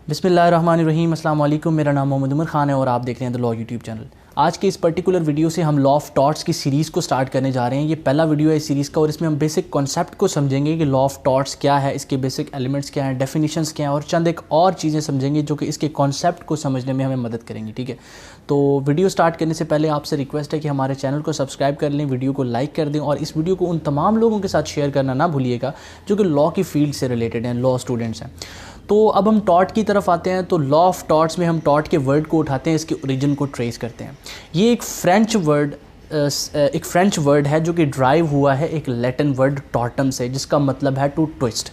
बिस्मिल्लाहिर्रहमानिर्रहीम। अस्सलाम वालेकुम। मेरा नाम मोहम्मद उमर ख़ान है और आप देख रहे हैं द लॉ यूट्यूब चैनल। आज के इस पर्टिकुलर वीडियो से हम लॉ ऑफ टॉर्ट्स की सीरीज़ को स्टार्ट करने जा रहे हैं। ये पहला वीडियो है इस सीरीज़ का और इसमें हम बेसिक कॉन्सेप्ट को समझेंगे कि लॉ ऑफ टॉर्ट्स क्या है, इसके बेसिक एलिमेंट्स क्या हैं, डेफिनेशंस क्या हैं और चंद एक और चीज़ें समझेंगे जो कि इसके कॉन्सेप्ट को समझने में हमें मदद करेंगी। ठीक है, तो वीडियो स्टार्ट करने से पहले आपसे रिक्वेस्ट है कि हमारे चैनल को सब्सक्राइब कर लें, वीडियो को लाइक कर दें और इस वीडियो को उन तमाम लोगों के साथ शेयर करना ना भूलिएगा जो कि लॉ की फील्ड से रिलेटेड हैं, लॉ स्टूडेंट्स हैं। तो अब हम टॉर्ट की तरफ आते हैं। तो लॉ ऑफ टॉर्ट्स में हम टॉर्ट के वर्ड को उठाते हैं, इसके ओरिजिन को ट्रेस करते हैं। ये एक फ्रेंच वर्ड है जो कि ड्राइव हुआ है एक लैटिन वर्ड टॉर्टम से, जिसका मतलब है टू ट्विस्ट।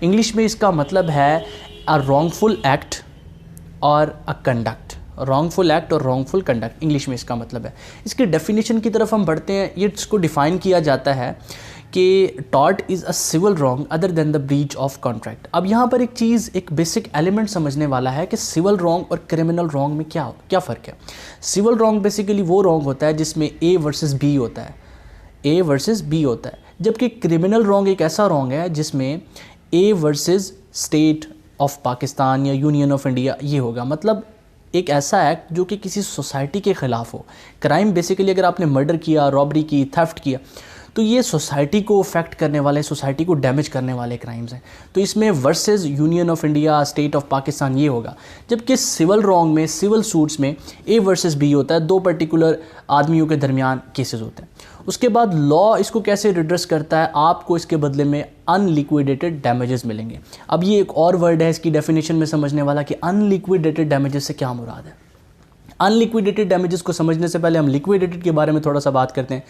इंग्लिश में इसका मतलब है अ रॉन्गफुल एक्ट और अ कंडक्ट। रॉन्गफुल एक्ट और रॉन्गफुल कंडक्ट इंग्लिश में इसका मतलब है। इसकी डेफिनेशन की तरफ हम बढ़ते हैं। ये इसको डिफ़ाइन किया जाता है कि tort is a civil wrong other than the breach of contract. अब यहाँ पर एक चीज़, एक बेसिक एलिमेंट समझने वाला है कि सिविल रॉन्ग और क्रिमिनल रॉन्ग में क्या फ़र्क है। सिविल रॉन्ग बेसिकली वो रॉन्ग होता है जिसमें ए वर्सेस बी होता है, ए वर्सेस बी होता है, जबकि क्रिमिनल रॉन्ग एक ऐसा रॉन्ग है जिसमें A versus state of Pakistan या यूनियन ऑफ इंडिया ये होगा। मतलब एक ऐसा एक्ट जो कि किसी सोसाइटी के ख़िलाफ़ हो। क्राइम बेसिकली अगर आपने मर्डर किया, रॉबरी की, थेफ्ट किया, तो ये सोसाइटी को अफेक्ट करने वाले, सोसाइटी को डैमेज करने वाले क्राइम्स हैं। तो इसमें versus union of India, state of Pakistan ये होगा। जबकि सिविल रॉन्ग में, सिविल सूट्स में ए वर्सेस बी होता है, दो पर्टिकुलर आदमियों के दरमियान केसेस होते हैं। उसके बाद लॉ इसको कैसे रिड्रेस करता है, आपको इसके बदले में अनलिक्विडेटेड डैमेजेस मिलेंगे। अब ये एक और वर्ड है इसकी डेफिनेशन में समझने वाला कि अनलिक्विडेटेड डैमेजेस से क्या मुराद है। अनलिक्विडेटेड डैमेजेस को समझने से पहले हम लिक्विडेटेड के बारे में थोड़ा सा बात करते हैं।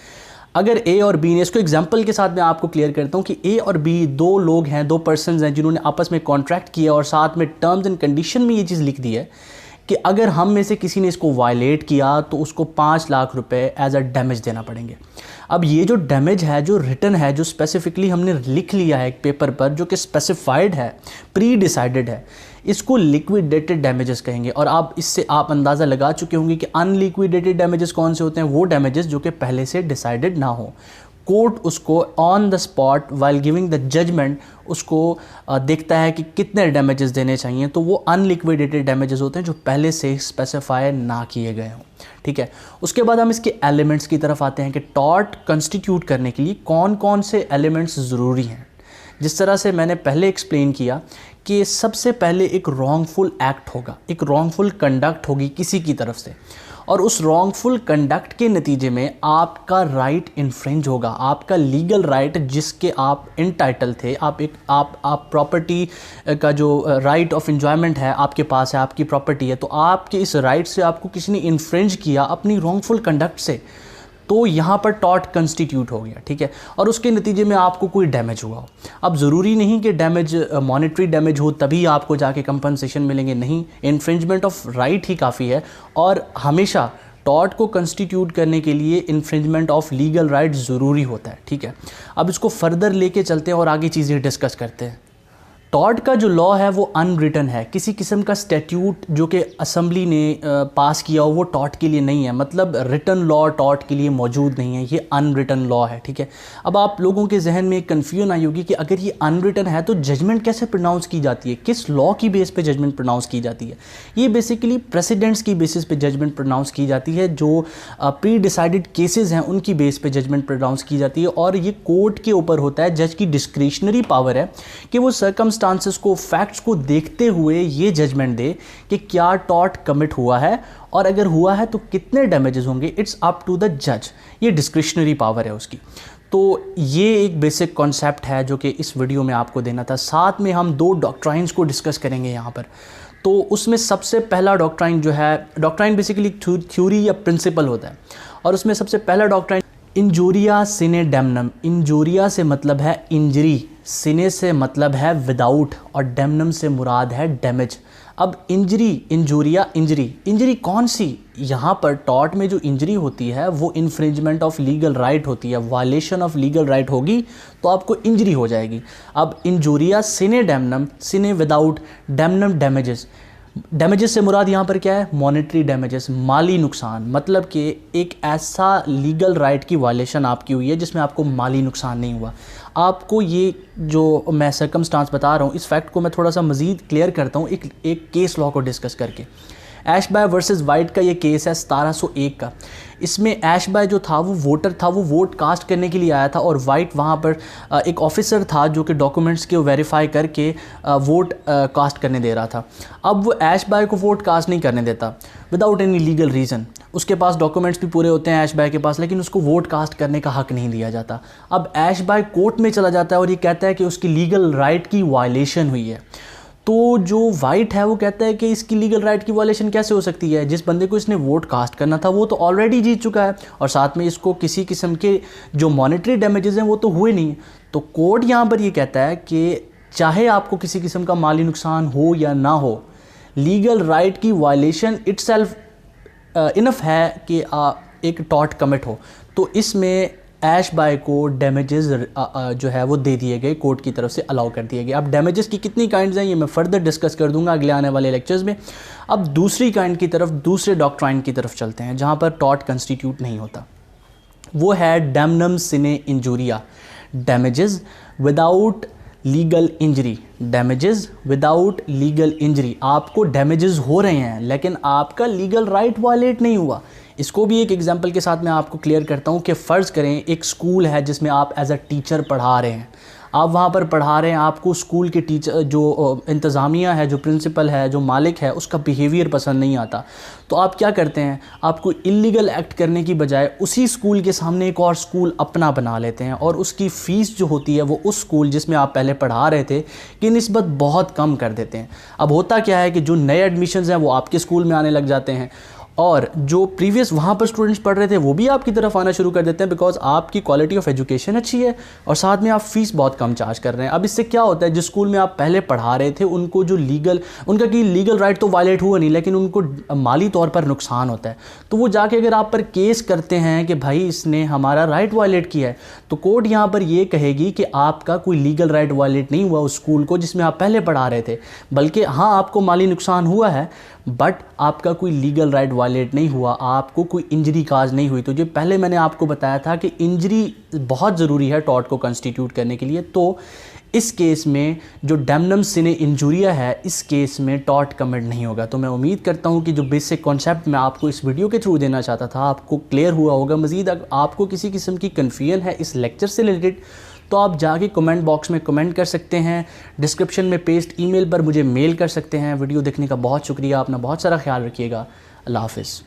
अगर ए और बी ने, इसको एग्जांपल के साथ मैं आपको क्लियर करता हूँ कि ए और बी दो लोग हैं, दो पर्सन्स हैं जिन्होंने आपस में कॉन्ट्रैक्ट किया और साथ में टर्म्स एंड कंडीशन में ये चीज़ लिख दी है कि अगर हम में से किसी ने इसको वायलेट किया तो उसको 5 लाख रुपए एज अ डैमेज देना पड़ेंगे। अब ये जो डैमेज है, जो रिटन है, जो स्पेसिफिकली हमने लिख लिया है एक पेपर पर, जो कि स्पेसिफाइड है, प्री डिसाइडेड है, इसको लिक्विडेटेड डैमेजेस कहेंगे। और आप इससे आप अंदाज़ा लगा चुके होंगे कि अनलिक्विडेटेड डैमेजेस कौन से होते हैं। वो डैमेजेस जो कि पहले से डिसाइडेड ना हो। कोर्ट उसको on the spot while giving the judgement उसको देखता है कि कितने डैमेजेस देने चाहिए, तो वो अनलिक्विडेटेड डैमेजेस होते हैं जो पहले से स्पेसिफाई ना किए गए हों। ठीक है, उसके बाद हम इसके एलिमेंट्स की तरफ आते हैं कि टॉर्ट कंस्टिट्यूट करने के लिए कौन कौन से एलिमेंट्स ज़रूरी हैं। जिस तरह से मैंने पहले एक्सप्लेन किया कि सबसे पहले एक रॉन्गफुल एक्ट होगा, एक रॉन्गफुल कंडक्ट होगी किसी की तरफ से, और उस रॉन्गफुल कंडक्ट के नतीजे में आपका राइट इन्फ्रिंज होगा, आपका लीगल राइट जिसके आप इंटाइटल थे, आप प्रॉपर्टी का जो राइट ऑफ एंजॉयमेंट है आपके पास है, आपकी प्रॉपर्टी है, तो आपके इस राइट से आपको किसी ने इन्फ्रिंज किया अपनी रॉन्गफुल कंडक्ट से, तो यहाँ पर टॉर्ट कंस्टिट्यूट हो गया। ठीक है, और उसके नतीजे में आपको कोई डैमेज हुआ हो। अब ज़रूरी नहीं कि डैमेज मॉनेटरी डैमेज हो तभी आपको जाके कंपनसेशन मिलेंगे, नहीं, इन्फ्रिंजमेंट ऑफ राइट ही काफ़ी है। और हमेशा टॉर्ट को कंस्टिट्यूट करने के लिए इन्फ्रिंजमेंट ऑफ लीगल राइट ज़रूरी होता है। ठीक है, अब इसको फर्दर लेके चलते हैं और आगे चीज़ें डिस्कस करते हैं। टॉर्ट का जो लॉ है वो अनरिटन है। किसी किस्म का स्टैट्यूट जो कि असम्बली ने पास किया हो वो टॉर्ट के लिए नहीं है। मतलब रिटन लॉ टॉर्ट के लिए मौजूद नहीं है, ये अनरिटन लॉ है। ठीक है, अब आप लोगों के जहन में कन्फ्यूजन आई होगी कि अगर ये अनरिटन है तो जजमेंट कैसे प्रोनाउंस की जाती है, किस लॉ की बेस पे जजमेंट प्रोनाउंस की जाती है। ये बेसिकली प्रेसिडेंट्स की बेसिस पे जजमेंट प्रोनाउंस की जाती है, जो प्री डिसाइडेड केसेस हैं उनकी बेस पे जजमेंट प्रोनाउंस की जाती है। और ये कोर्ट के ऊपर होता है, जज की डिस्क्रिशनरी पावर है कि वो सर्कमस्टांसेस को, फैक्ट्स को देखते हुए ये जजमेंट दे कि क्या टॉर्ट कमिट हुआ है और अगर हुआ है तो कितने डैमेजेस होंगे। इट्स अप टू द जज, ये डिस्क्रिशनरी पावर है उसकी। तो ये एक बेसिक कॉन्सेप्ट है जो कि इस वीडियो में आपको देना था। साथ में हम 2 डॉक्ट्राइन्स को डिस्कस करेंगे यहाँ पर। तो उसमें सबसे पहला डॉक्ट्राइन जो है, डॉक्ट्राइन बेसिकली थ्योरी या प्रिंसिपल होता है, और उसमें सबसे पहला डॉक्ट्राइन इंजूरिया सिने डेमनम। इंजूरिया से मतलब है इंजरी, सिने से मतलब है विदाउट, और डेमनम से मुराद है डैमेज। अब इंजरी, इंजूरिया, इंजरी कौन सी? यहाँ पर टॉर्ट में जो इंजरी होती है वो इन्फ्रिंजमेंट ऑफ लीगल राइट होती है, वायलेशन ऑफ लीगल राइट होगी तो आपको इंजरी हो जाएगी। अब इंजूरिया सिने डेमनम, सिने विदाउट, डेमनम डैमेजेस। डैमेजेस से मुराद यहाँ पर क्या है, मॉनेटरी डैमेजेस, माली नुकसान, मतलब कि एक ऐसा लीगल राइट की वायलेशन आपकी हुई है जिसमें आपको माली नुकसान नहीं हुआ। आपको ये जो मैं सर्कमस्टांस बता रहा हूँ, इस फैक्ट को मैं थोड़ा सा मज़ीद क्लियर करता हूँ एक केस लॉ को डिस्कस करके। ऐशबाय वर्सेस वाइट का ये केस है 1701 का। इसमें ऐशबाय जो था वो वोटर था, वो वोट कास्ट करने के लिए आया था, और वाइट वहाँ पर एक ऑफिसर था जो कि डॉक्यूमेंट्स के वेरीफाई करके वोट कास्ट करने दे रहा था। अब वो ऐशबाय को वोट कास्ट नहीं करने देता विदाउट एनी लीगल रीज़न। उसके पास डॉक्यूमेंट्स भी पूरे होते हैं ऐशबाय के पास, लेकिन उसको वोट कास्ट करने का हक नहीं दिया जाता। अब ऐशबाय कोर्ट में चला जाता है और ये कहता है कि उसकी लीगल राइट की वायलेशन हुई है। तो जो वाइट है वो कहता है कि इसकी लीगल राइट की वायलेशन कैसे हो सकती है, जिस बंदे को इसने वोट कास्ट करना था वो तो ऑलरेडी जीत चुका है, और साथ में इसको किसी किस्म के जो मॉनेटरी डैमेजेस हैं वो तो हुए नहीं। तो कोर्ट यहाँ पर ये कहता है कि चाहे आपको किसी किस्म का माली नुकसान हो या ना हो, लीगल राइट की वायलेशन इटसेल्फ इनफ है कि एक टॉर्ट कमिट हो। तो इसमें ऐशबाय को डैमेजेस जो है वो दे दिए गए, कोर्ट की तरफ से अलाउ कर दिए गए। अब डैमेजेस की कितनी काइंड्स हैं ये मैं फर्दर डिस्कस कर दूंगा अगले आने वाले लेक्चर्स में। अब दूसरी काइंड की तरफ, दूसरे डॉक्ट्राइन की तरफ चलते हैं जहाँ पर टॉर्ट कंस्टिट्यूट नहीं होता। वो है damnum sine injuria, damages without legal injury. Damages without legal injury, आपको डैमेजेस हो रहे हैं लेकिन आपका लीगल राइट वायलेट नहीं हुआ। इसको भी एक एग्जांपल के साथ मैं आपको क्लियर करता हूँ कि फ़र्ज़ करें एक स्कूल है जिसमें आप एज अ टीचर पढ़ा रहे हैं, आप वहाँ पर पढ़ा रहे हैं, आपको स्कूल के टीचर जो इंतज़ामिया है, जो प्रिंसिपल है, जो मालिक है, उसका बिहेवियर पसंद नहीं आता। तो आप क्या करते हैं, आपको इल्लीगल एक्ट करने की बजाय उसी स्कूल के सामने एक और स्कूल अपना बना लेते हैं, और उसकी फ़ीस जो होती है वो उस स्कूल जिसमें आप पहले पढ़ा रहे थे की निस्बत बहुत कम कर देते हैं। अब होता क्या है कि जो नए एडमिशन्स हैं वो आपके स्कूल में आने लग जाते हैं, और जो प्रीवियस वहाँ पर स्टूडेंट्स पढ़ रहे थे वो भी आपकी तरफ आना शुरू कर देते हैं, बिकॉज आपकी क्वालिटी ऑफ एजुकेशन अच्छी है और साथ में आप फ़ीस बहुत कम चार्ज कर रहे हैं। अब इससे क्या होता है, जिस स्कूल में आप पहले पढ़ा रहे थे उनको जो उनका कि लीगल राइट तो वायलेट हुआ नहीं, लेकिन उनको माली तौर पर नुकसान होता है। तो वो जाके अगर आप पर केस करते हैं कि भाई इसने हमारा राइट वायलेट किया है, तो कोर्ट यहाँ पर ये कहेगी कि आपका कोई लीगल राइट वायलेट नहीं हुआ उस स्कूल को जिसमें आप पहले पढ़ा रहे थे, बल्कि हाँ आपको माली नुकसान हुआ है बट आपका कोई लीगल राइट वायलेट नहीं हुआ, आपको कोई इंजरी काज नहीं हुई। तो जो पहले मैंने आपको बताया था कि इंजरी बहुत ज़रूरी है टॉर्ट को कंस्टिट्यूट करने के लिए, तो इस केस में जो डैमनम सिने इंजूरिया है, इस केस में टॉर्ट कमिट नहीं होगा। तो मैं उम्मीद करता हूँ कि जो बेसिक कॉन्सेप्ट मैं आपको इस वीडियो के थ्रू देना चाहता था आपको क्लियर हुआ होगा। मज़ीद अगर आपको किसी किस्म की कन्फ्यूजन है इस लेक्चर से रिलेटेड तो आप जाके कमेंट बॉक्स में कमेंट कर सकते हैं, डिस्क्रिप्शन में पेस्ट ईमेल पर मुझे मेल कर सकते हैं। वीडियो देखने का बहुत शुक्रिया, अपना बहुत सारा ख्याल रखिएगा। अल्लाह हाफ़िज़।